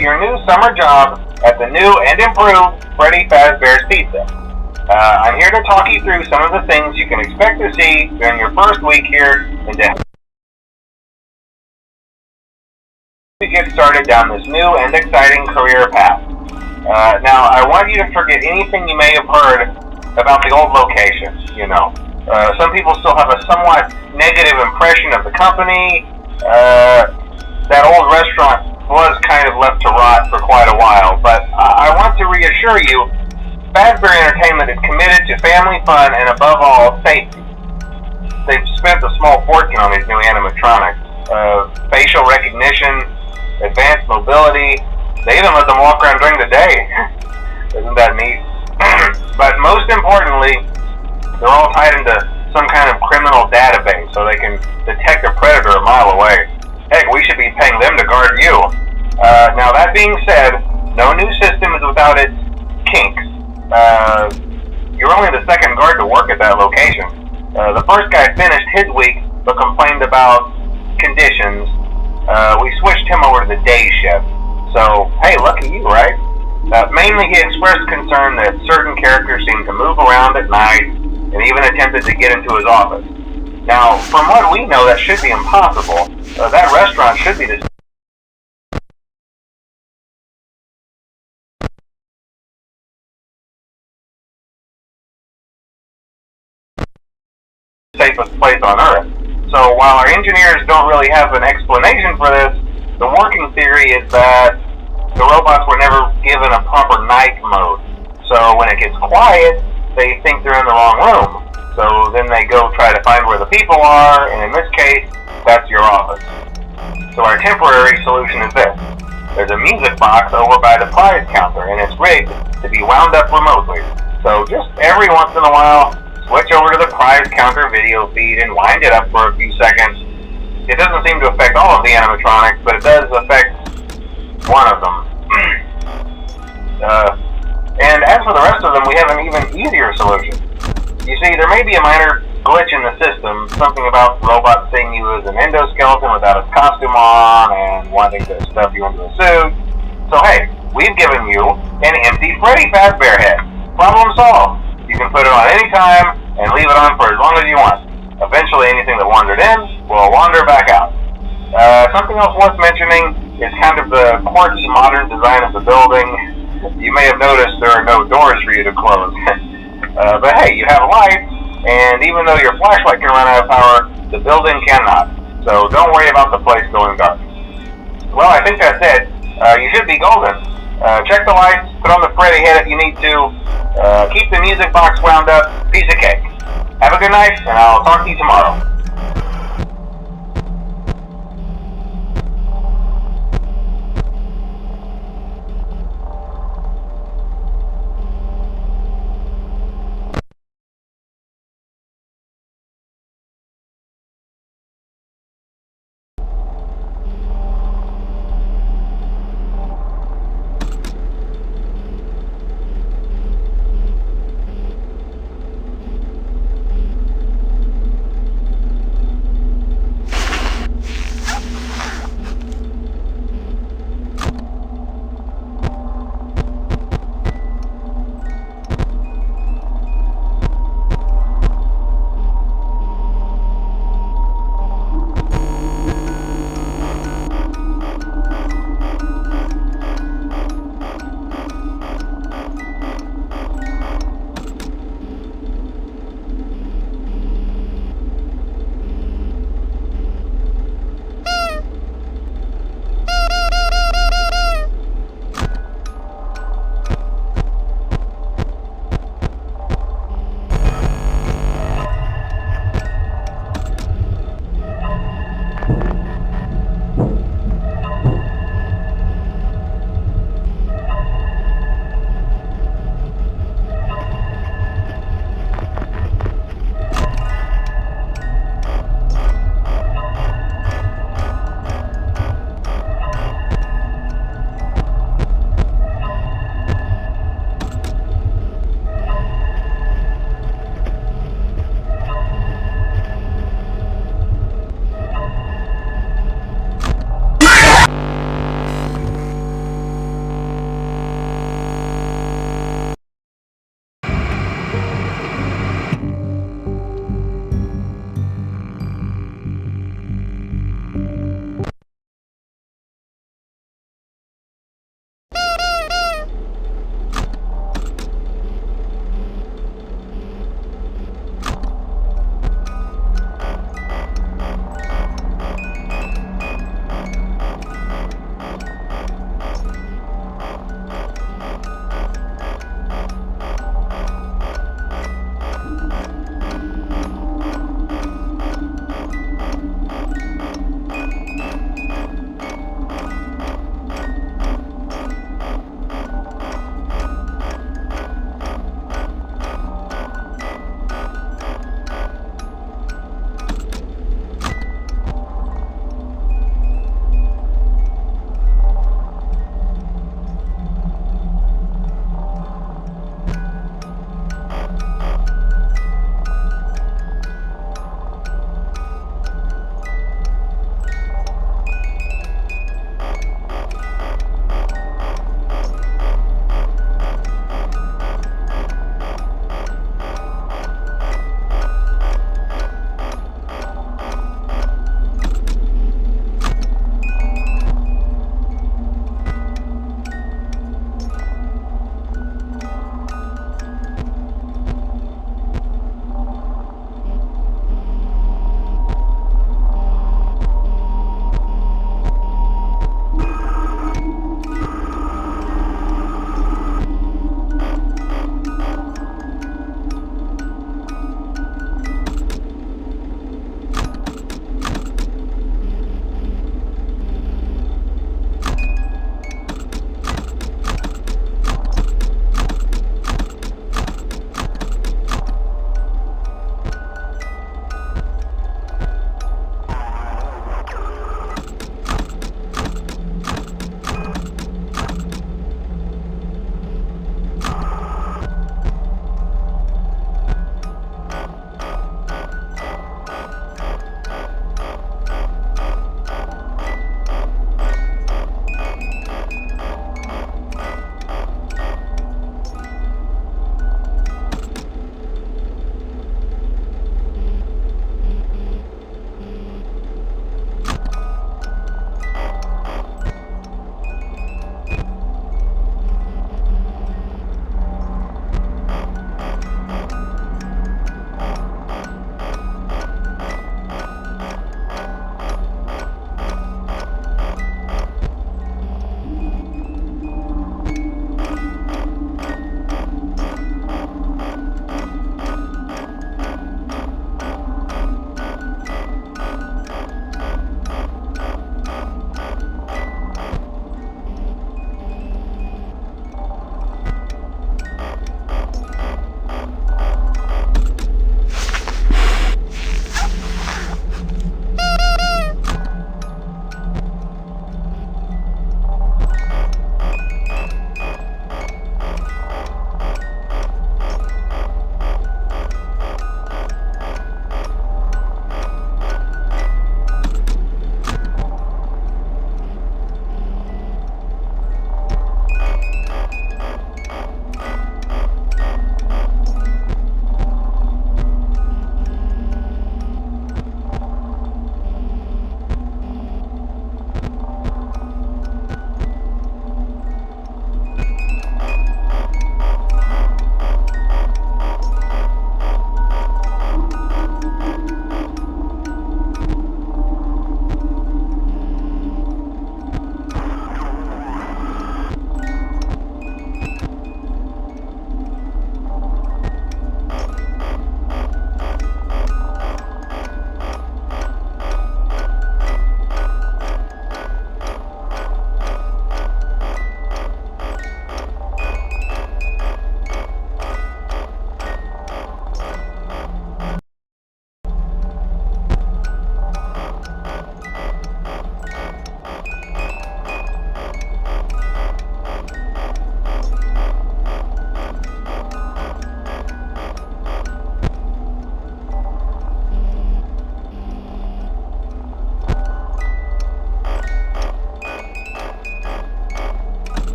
to your new summer job at the new and improved Freddy Fazbear's Pizza. I'm here to talk you through some of the things you can expect to see during your first week here and to help you get started down this new and exciting career path. Now, I want you to forget anything you may have heard about the old location, some people still have a somewhat negative impression of the company. That old restaurant was kind of left to rot for quite a while, but I want to reassure you, Fazbear Entertainment is committed to family fun and above all, safety. They've spent a small fortune on these new animatronics. Facial recognition, advanced mobility, they even let them walk around during the day. Isn't that neat? But most importantly, they're all tied into some kind of criminal database so they can detect a predator a mile away. Heck, we should be paying them to guard you. Now that being said, no new system is without its kinks. You're only the second guard to work at that location. The first guy finished his week but complained about conditions. We switched him over to the day shift. So, hey, lucky you, right? Mainly he expressed concern that certain characters seemed to move around at night and even attempted to get into his office. Now, from what we know, that should be impossible. That restaurant should be the safest place on Earth. So while our engineers don't really have an explanation for this, the working theory is that the robots were never given a proper night mode. So when it gets quiet, they think they're in the wrong room. So then they go try to find where the people are, and in this case, that's your office. So our temporary solution is this. There's a music box over by the prize counter, and it's rigged to be wound up remotely. So just every once in a while, switch over to the prize counter video feed and wind it up for a few seconds. It doesn't seem to affect all of the animatronics, but it does affect one of them. And as for the rest of them, we have an even easier solution. You see, there may be a minor glitch in the system, something about the robot seeing you as an endoskeleton without its costume on and wanting to stuff you into a suit. So hey, we've given you an empty Freddy Fazbear head. Problem solved. You can put it on any time and leave it on for as long as you want. Eventually anything that wandered in will wander back out. Something else worth mentioning is kind of the quirky modern design of the building. You may have noticed there are no doors for you to close. But hey, you have lights, and even though your flashlight can run out of power, the building cannot. So don't worry about the place going dark. Well, I think that's it. You should be golden. Check the lights, put on the Freddy head if you need to. Keep the music box wound up. Piece of cake. Have a good night, and I'll talk to you tomorrow.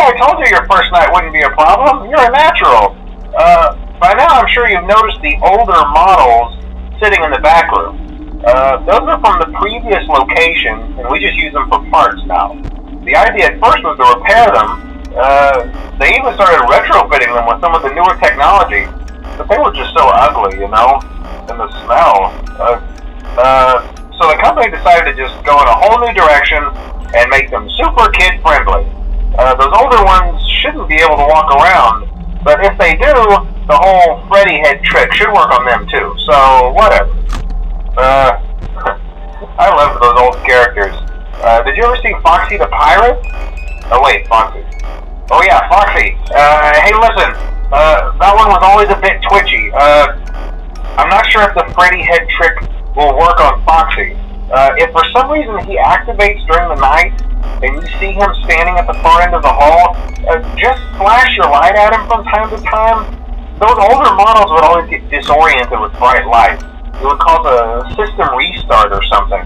I told you your first night wouldn't be a problem. You're a natural. By now I'm sure you've noticed the older models sitting in the back room. Those are from the previous location, and we just use them for parts now. The idea at first was to repair them. They even started retrofitting them with some of the newer technology, but they were just so ugly, you know, and the smell. So the company decided to just go in a whole new direction and make them super kid-friendly. Those older ones shouldn't be able to walk around, but if they do, the whole Freddy head trick should work on them too, so whatever. I love those old characters. Did you ever see Foxy the Pirate? Oh wait, Foxy. Oh yeah, Foxy. Hey listen, that one was always a bit twitchy. I'm not sure if the Freddy head trick will work on Foxy. If for some reason he activates during the night, and you see him standing at the far end of the hall, just flash your light at him from time to time. Those older models would always get disoriented with bright light. It would cause a system restart or something.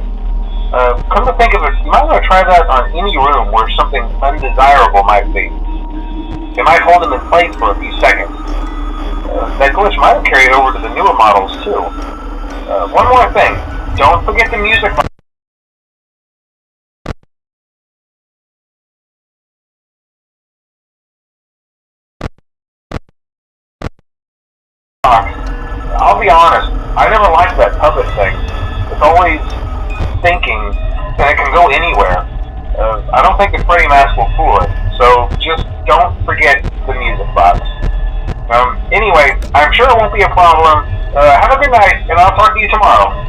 Come to think of it, you might want to try that on any room where something undesirable might be. It might hold him in place for a few seconds. That glitch might have carried over to the newer models too. One more thing, don't forget the music box. I'll be honest, I never liked that puppet thing. It's always thinking, and it can go anywhere. I don't think the Freddy mask will fool it, so just don't forget the music box. Anyway, I'm sure it won't be a problem. Have a good night, and I'll talk to you tomorrow.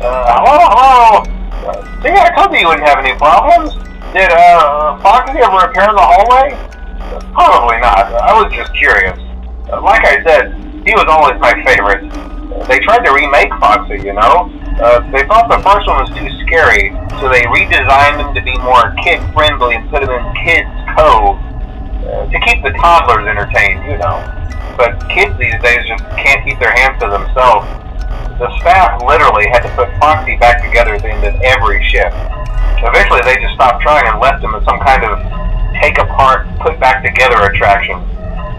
Hello? See, I told you wouldn't have any problems. Did, Foxy ever appear in the hallway? Probably not. I was just curious. Like I said, he was always my favorite. They tried to remake Foxy, you know? They thought the first one was too scary, so they redesigned him to be more kid-friendly and put him in Kids Cove to keep the toddlers entertained, you know. But kids these days just can't keep their hands to themselves. The staff literally had to put Foxy back together at the end of every shift. Eventually they just stopped trying and left him as some kind of take-apart, put-back-together attraction.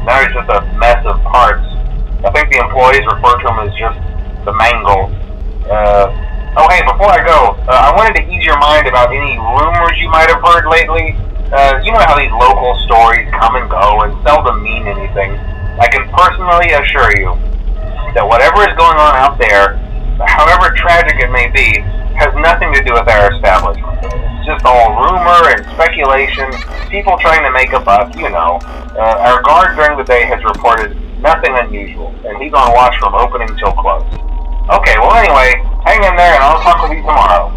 Now he's just a mess of parts. I think the employees refer to him as just the Mangle. Oh hey, before I go, I wanted to ease your mind about any rumors you might have heard lately. You know how these local stories come and go and seldom mean anything. I can personally assure you that whatever is going on out there, however tragic it may be, has nothing to do with our establishment. It's just all rumor and speculation, people trying to make a buck, you know. Our guard during the day has reported nothing unusual, and he's on watch from opening till close. Okay, well anyway, hang in there and I'll talk with you tomorrow.